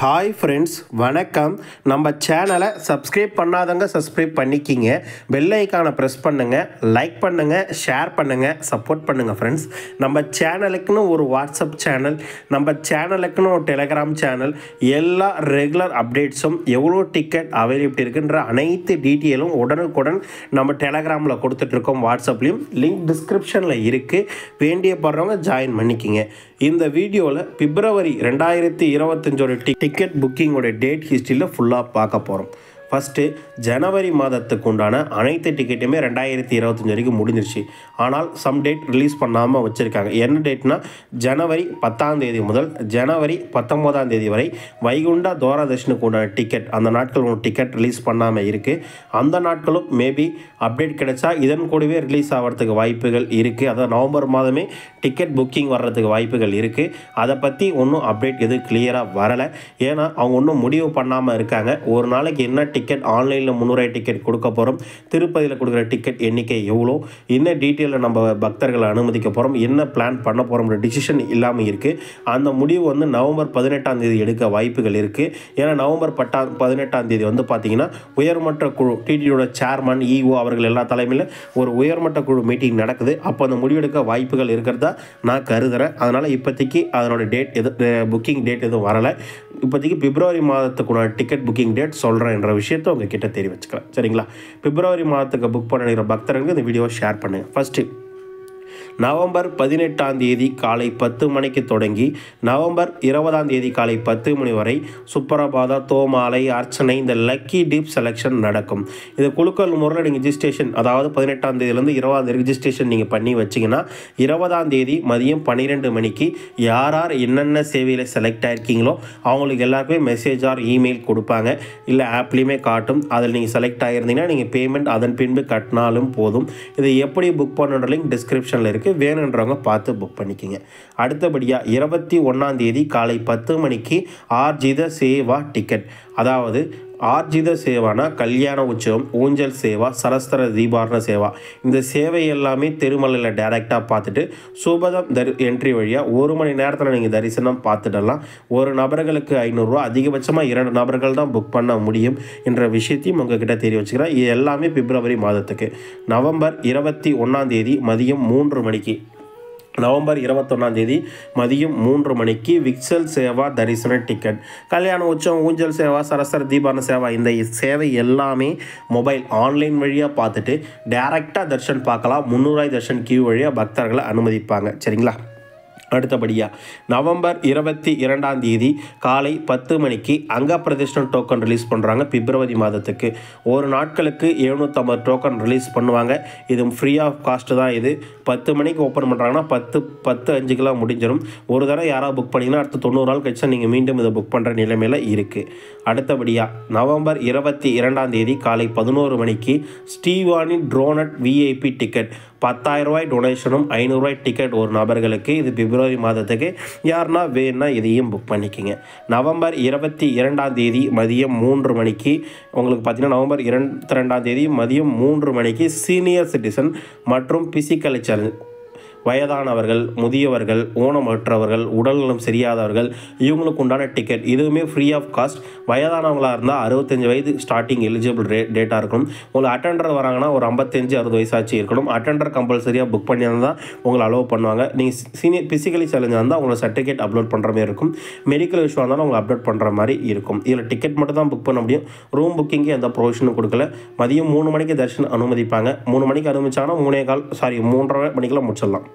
Hi friends, வணக்கம். நம்ம சேனலை சப்ஸ்கிரைப் பண்ணாதவங்க சப்ஸ்கிரைப் பண்ணிக்கிங்க. பெல் ஐக்கானை ப்ரெஸ் பண்ணுங்கள், லைக் பண்ணுங்கள், ஷேர் பண்ணுங்கள், சப்போர்ட் பண்ணுங்கள் ஃப்ரெண்ட்ஸ். நம்ம சேனலுக்குன்னு ஒரு வாட்ஸ்அப் சேனல், நம்ம சேனலுக்குன்னு ஒரு டெலகிராம் சேனல், எல்லா ரெகுலர் அப்டேட்ஸும் எவ்வளோ டிக்கெட் அவைலபிலிட்டி இருக்குன்ற அனைத்து டீட்டெயிலும் உடனுக்குடன் நம்ம டெலகிராமில் கொடுத்துட்ருக்கோம். வாட்ஸ்அப்லேயும் லிங்க் டிஸ்கிரிப்ஷனில் இருக்குது. வேண்டியப்படுறவங்க ஜாயின் பண்ணிக்கிங்க. இந்த வீடியோவில் பிப்ரவரி 2025 டிக்கெட் புக்கிங்கோட டேட் ஹிஸ்ட்ரியில் ஃபுல்லாக பார்க்க போகிறோம். ஃபஸ்ட்டு ஜனவரி மாதத்துக்கு உண்டான அனைத்து டிக்கெட்டுமே 2025 வரைக்கும் முடிஞ்சிருச்சு. ஆனால் சம் டேட் ரிலீஸ் பண்ணாமல் வச்சுருக்காங்க. என்ன டேட்னா ஜனவரி 10 முதல் ஜனவரி 19 வரை வைகுண்டா தூரதர்ஷனுக்கு உண்டான டிக்கெட், அந்த நாட்கள் டிக்கெட் ரிலீஸ் பண்ணாமல் இருக்குது. அந்த நாட்களும் மேபி அப்டேட் கிடைச்சா இதன் கூடவே ரிலீஸ் ஆகிறதுக்கு வாய்ப்புகள் இருக்குது. அதாவது நவம்பர் மாதமே டிக்கெட் புக்கிங் வர்றதுக்கு வாய்ப்புகள் இருக்குது. அதை பற்றி ஒன்றும் அப்டேட் எதுவும் கிளியராக வரலை. ஏன்னா அவங்க ஒன்றும் முடிவு பண்ணாமல் இருக்காங்க. ஒரு நாளைக்கு என்ன டிக்கெட் ஆன்லைனில் 300 டிக்கெட் கொடுக்க போகிறோம், திருப்பதியில் கொடுக்குற டிக்கெட் எண்ணிக்கை எவ்வளோ, என்ன டீட்டெயிலில் நம்ம பக்தர்களை அனுமதிக்க போகிறோம், என்ன பிளான் பண்ண போகிறோம்ன்ற டிசிஷன் இல்லாமல் இருக்குது. அந்த முடிவு நவம்பர் 18 எடுக்க வாய்ப்புகள் இருக்குது. ஏன்னா நவம்பர் 18 பார்த்திங்கன்னா உயர்மட்ட குழு டிடியோட சேர்மன், இஓ அவர்கள் எல்லா தலைமையில் ஒரு உயர்மட்ட குழு மீட்டிங் நடக்குது. அப்போ அந்த முடிவெடுக்க வாய்ப்புகள் இருக்கிறதா நான் கருதுகிறேன். அதனால் இப்போதைக்கு அதனோட டேட் புக்கிங் டேட் எதுவும் வரலை. இப்போதைக்கு பிப்ரவரி மாதத்துக்குள்ள டிக்கெட் புக்கிங் டேட் சொல்கிறேன் என்ற விஷயத்தை உங்ககிட்ட தெரிவிச்சுக்கிறேன். சரிங்களா? பிப்ரவரி மாதத்துக்கு புக் பண்ணுற பக்தர்களுக்கு இந்த வீடியோவை ஷேர் பண்ணுங்கள். ஃபஸ்ட்டு நவம்பர் 18 காலை 10 மணிக்கு தொடங்கி நவம்பர் 20 காலை 10 மணி வரை சுப்பரபாத, தோமாலை, அர்ச்சனை, இந்த லக்கி டீப் செலெக்ஷன் நடக்கும். இது குழுக்கள் முறையில் நீங்கள் ரிஜிஸ்ட்ரேஷன், அதாவது 18 20 ரிஜிஸ்ட்ரேஷன் நீங்கள் பண்ணி வச்சிங்கன்னா 20 மதியம் 12 மணிக்கு யார் யார் என்னென்ன சேவையில் செலக்ட் ஆகிருக்கீங்களோ அவங்களுக்கு எல்லாருக்குமே மெசேஜ் ஆர் இமெயில் கொடுப்பாங்க. இல்லை ஆப்லேயுமே காட்டும். அதில் நீங்கள் செலக்ட் ஆகியிருந்தீங்கன்னா நீங்கள் பேமெண்ட் அதன் பின்பு கட்டினாலும் போதும். இதை எப்படி புக் பண்ணுற லிங்க் டிஸ்கிரிப்ஷனில் இருக்குது. வேணுன்றவங்க பார்த்து புக் பண்ணிக்கிங்க. அடுத்தபடியாக 21 காலை 10 மணிக்கு ஆர்ஜித சேவா டிக்கெட், அதாவது ஆர்ஜித சேவானா கல்யாண உற்சவம், ஊஞ்சல் சேவா, சரஸ்வர தீபாரண சேவா, இந்த சேவை எல்லாமே திருமலையில் டைரெக்டாக பார்த்துட்டு சுபதம் என்ட்ரி வழியாக 1 மணி நேரத்தில் நீங்கள் தரிசனம் பார்த்துடலாம். ஒரு நபர்களுக்கு 500 ரூபா, அதிகபட்சமாக 2 நபர்கள் தான் புக் பண்ண முடியும் என்ற விஷயத்தையும் உங்ககிட்ட தெரிய வச்சுக்கிறேன். இது எல்லாமே பிப்ரவரி மாதத்துக்கு. நவம்பர் 21 மதியம் 3 மணிக்கு, நவம்பர் 21 மதியம் 3 மணிக்கு விக்சல் சேவா தரிசன டிக்கெட், கல்யாண உற்சவம், ஊஞ்சல் சேவா, சரஸ்வர தீபாரண சேவா, இந்த சேவை எல்லாமே மொபைல் ஆன்லைன் வழியாக பார்த்துட்டு டைரெக்டாக தர்ஷன் பார்க்கலாம். 300 தர்ஷன் கியூ வழியாக பக்தர்களை அனுமதிப்பாங்க. சரிங்களா? அடுத்தபடியாக நவம்பர் 22 காலை 10 மணிக்கு அங்க பிரதேசம் டோக்கன் ரிலீஸ் பண்ணுறாங்க. பிப்ரவரி மாதத்துக்கு ஒரு நாட்களுக்கு 750 டோக்கன் ரிலீஸ் பண்ணுவாங்க. இது ஃப்ரீ ஆஃப் காஸ்ட்டு தான். இது 10 மணிக்கு ஓப்பன் பண்ணுறாங்கன்னா 10:05 முடிஞ்சிடும். ஒரு தடவை யாராவது புக் பண்ணிங்கன்னா அடுத்த 90 நாள் கழிச்சு நீங்கள் மீண்டும் இதை புக் பண்ணுற நிலைமையில் இருக்குது. அடுத்தபடியாக நவம்பர் 22 காலை 11 மணிக்கு ஸ்ரீவாணி ட்ரோனட் விஐபி டிக்கெட், 10,000 ரூபாய் டொனேஷனும் 500 ரூபாய் டிக்கெட் ஒரு நபர்களுக்கு. இது பிப்ரவரி மாதத்துக்கு. யாருன்னா வேணுன்னா இதையும் புக் பண்ணிக்கிங்க. நவம்பர் 22 மதியம் 3 மணிக்கு உங்களுக்கு பார்த்தீங்கன்னா நவம்பர் 22 மதியம் 3 மணிக்கு சீனியர் சிட்டிசன் மற்றும் பிசிக்கல் சேலஞ்ச், வயதானவர்கள், முதியவர்கள், ஊனமற்றவர்கள், உடல்நலம் சரியாதவர்கள், இவங்களுக்கு உண்டான டிக்கெட் இதுவுமே ஃப்ரீ ஆஃப் காஸ்ட். வயதானவங்களாக இருந்தால் 65 வயது ஸ்டார்டிங் எலிஜிபிள் டேட்டாக இருக்கணும். உங்களுக்கு அட்டெண்டர் வராங்கன்னா ஒரு 55-60 வயசாச்சு இருக்கணும். அட்டெண்டர் கம்பல்சரியாக புக் பண்ணியிருந்தால் உங்களை அலோவ் பண்ணுவாங்க. நீங்கள் சீனியர் பிசிக்கலி சேலஞ்சாக இருந்தால் உங்களை சர்டிஃபிகேட் அப்லோட் பண்ணுற மாதிரி இருக்கும். மெடிக்கல் இஷ்யூவாக இருந்தாலும் உங்களை அப்லோட் பண்ணுற மாதிரி இருக்கும். இதில் டிக்கெட் மட்டும் தான் புக் பண்ண முடியும். ரூம் புக்கிங்கு எந்த ப்ரொவிஷனும் கொடுக்கல. மதியம் 3 மணிக்கு தர்ஷன் அனுமதிப்பாங்க. 3 மணிக்கு அனுமதிச்சாங்கன்னா 3:15 மணிக்கெல்லாம் முடிச்சிடலாம்.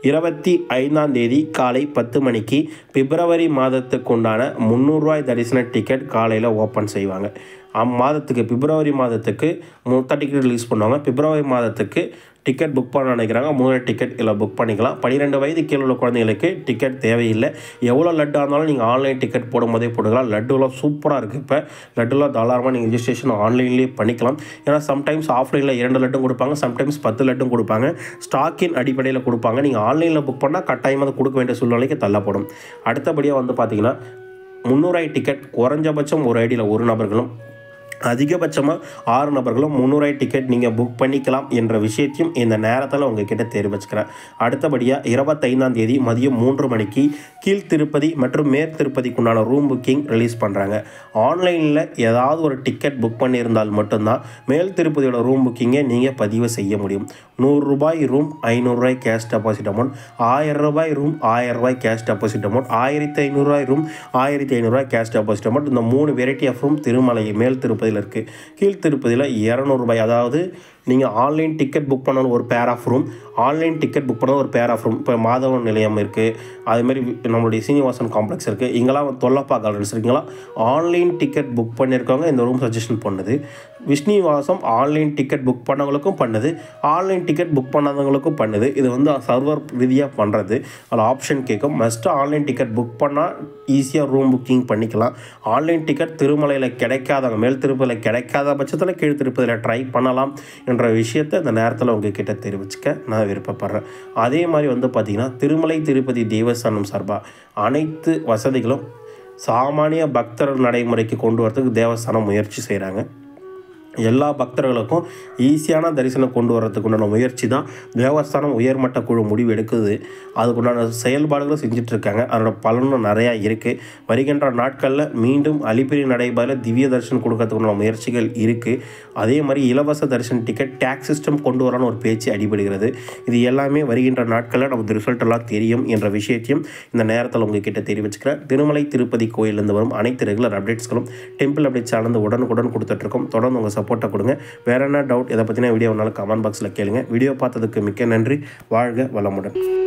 25 காலை 10 மணிக்கு பிப்ரவரி மாதத்துக்கு உண்டான 300 ரூபாய் தரிசன டிக்கெட் காலையில் ஓப்பன் செய்வாங்க. மாதத்துக்கு பிப்ரவரி மாதத்துக்கு 30 டிக்கெட் ரிலீஸ் பண்ணுவாங்க. பிப்ரவரி மாதத்துக்கு டிக்கெட் புக் பண்ண நினைக்கிறாங்க 3 டிக்கெட் இதில் புக் பண்ணிக்கலாம். 12 வயது கீழே உள்ள குழந்தைங்களுக்கு டிக்கெட் தேவையில்லை. எவ்வளோ லட்டாக இருந்தாலும் நீங்கள் ஆன்லைன் டிக்கெட் போடும் போதே போட்டுக்கலாம். லட்டுலாம் சூப்பராக இருக்குது. இப்போ லட்டுலாம் தாராளமாக நீங்கள் ரிஜிஸ்ட்ரேஷன் ஆன்லைன்லேயே பண்ணிக்கலாம். ஏன்னா சம்டைம்ஸ் ஆஃப்லைனில் 2 லட்டும் கொடுப்பாங்க, சம்டைம்ஸ் 10 லட்டும் கொடுப்பாங்க. ஸ்டாக்கின் அடிப்படையில் கொடுப்பாங்க. நீங்கள் ஆன்லைனில் புக் பண்ணால் கட்டாயமாக கொடுக்க வேண்டிய சூழ்நிலைக்கு தள்ளப்படும். அடுத்தபடியாக பார்த்தீங்கன்னா 300 டிக்கெட் குறைஞ்சபட்சம் ஒரு ஐடியில் ஒரு நபர்களும், அதிகபட்சமாக 6 நபர்களும் 300 டிக்கெட் நீங்கள் புக் பண்ணிக்கலாம் என்ற விஷயத்தையும் இந்த நேரத்தில் உங்ககிட்ட தெரிவிச்சுக்கிறேன். அடுத்தபடியாக 25ஆம் தேதி மதியம் 3 மணிக்கு கீழ் திருப்பதி மற்றும் மேற்கு திருப்பதிக்குண்டான ரூம் புக்கிங் ரிலீஸ் பண்ணுறாங்க. ஆன்லைனில் ஏதாவது ஒரு டிக்கெட் புக் பண்ணியிருந்தால் மட்டும்தான் மேல் திருப்பதியோட ரூம் புக்கிங்கை நீங்கள் பதிவு செய்ய முடியும். 100 ரூபாய் ரூம், 500 ரூபாய் கேஷ் டெபாசிட் அமௌண்ட், 1000 ரூபாய் ரூம், 1000 ரூபாய் கேஷ் டெபாசிட் அமௌண்ட், 1500 ரூபாய் ரூம், 1500 ரூபாய் கேஷ் டெபாசிட் அமௌண்ட். இந்த 3 வெரைட்டி ஆஃப் ரூம் திருமலை மேல் திருப்பதியில் இருக்குது. கீழ் திருப்பதியில் 200 ரூபாய். அதாவது நீங்கள் ஆன்லைன் டிக்கெட் புக் பண்ணணும் ஒரு பேர் half room, online ticket book பண்ண ஒரு பேர் ஆஃப் ரூம். இப்போ மாதவன் நிலையம் இருக்குது, அதுமாரி நம்மளுடைய சீனிவாசன் காம்ப்ளெக்ஸ் இருக்குது, இங்கெல்லாம் தொல்லப்பா கார்டன்ஸ் இருக்குங்களா. ஆன்லைன் டிக்கெட் புக் பண்ணியிருக்கவங்க இந்த ரூம் சஜஷன் பண்ணுது. விஷ்ணுவாசம் ஆன்லைன் டிக்கெட் புக் பண்ணவங்களுக்கும் பண்ணுது, ஆன்லைன் டிக்கெட் புக் பண்ணாதவங்களுக்கும் பண்ணுது. இது சர்வர் ரீதியாக பண்ணுறது. அதில் ஆப்ஷன் கேட்கும். மஸ்ட்டு ஆன்லைன் டிக்கெட் புக் பண்ணால் ஈஸியாக ரூம் புக்கிங் பண்ணிக்கலாம். ஆன்லைன் டிக்கெட் திருமலையில் கிடைக்காதவங்க, மேல் திருப்பதியில் கிடைக்காத பட்சத்தில் கீழ் திருப்பதியில் ட்ரை பண்ணலாம் என்ற விஷயத்தை இந்த நேரத்தில் உங்ககிட்ட தெரிவிச்சுக்க நான் விருப்பப்படுறேன். அதே மாதிரி பார்த்திங்கன்னா திருமலை திருப்பதி தேவஸ்தானம் சார்பாக அனைத்து வசதிகளும் சாமானிய பக்தர் நடைமுறைக்கு கொண்டு வரதுக்கு தேவஸ்தானம் முயற்சி செய்கிறாங்க. எல்லா பக்தர்களுக்கும் ஈஸியான தரிசனம் கொண்டு வரதுக்கு உண்டான முயற்சி தான் தேவஸ்தானம் உயர்மட்ட குழு முடிவு எடுக்குது. அதுக்குண்டான செயல்பாடுகளும் செஞ்சிட்ருக்காங்க. அதோட பலனும் நிறையா இருக்குது. வருகின்ற நாட்களில் மீண்டும் அலிப்பிரி நடைபாதையில் திவ்ய தரிசனம் கொடுக்கறதுக்குண்டான முயற்சிகள் இருக்குது. அதே மாதிரி இலவச தரிசன டிக்கெட் டேக்ஸ் சிஸ்டம் கொண்டு வரலான்னு ஒரு பேச்சு அடிபடுகிறது. இது எல்லாமே வருகின்ற நாட்களில் நமக்கு ரிசல்ட் எல்லாம் தெரியும் என்ற விஷயத்தையும் இந்த நேரத்தில் உங்ககிட்ட தெரிவிச்சுக்கிறேன். திருமலை திருப்பதி கோயிலிருந்து வரும் அனைத்து ரெகுலர் அப்டேட்ஸ்களும் டெம்பிள் அப்டேட்ஸ் சேனல் உடனுக்குடன் கொடுத்துட்ருக்கோம். தொடர்ந்து உங்கள் சப்போர்ட்டை கொடுங்க. வேறு என்ன டவுட், இதை பற்றின வீடியோ கமெண்ட் பாக்ஸில் கேளுங்க. வீடியோ பார்த்ததுக்கு மிக்க நன்றி. வாழ்க வளமுடன்.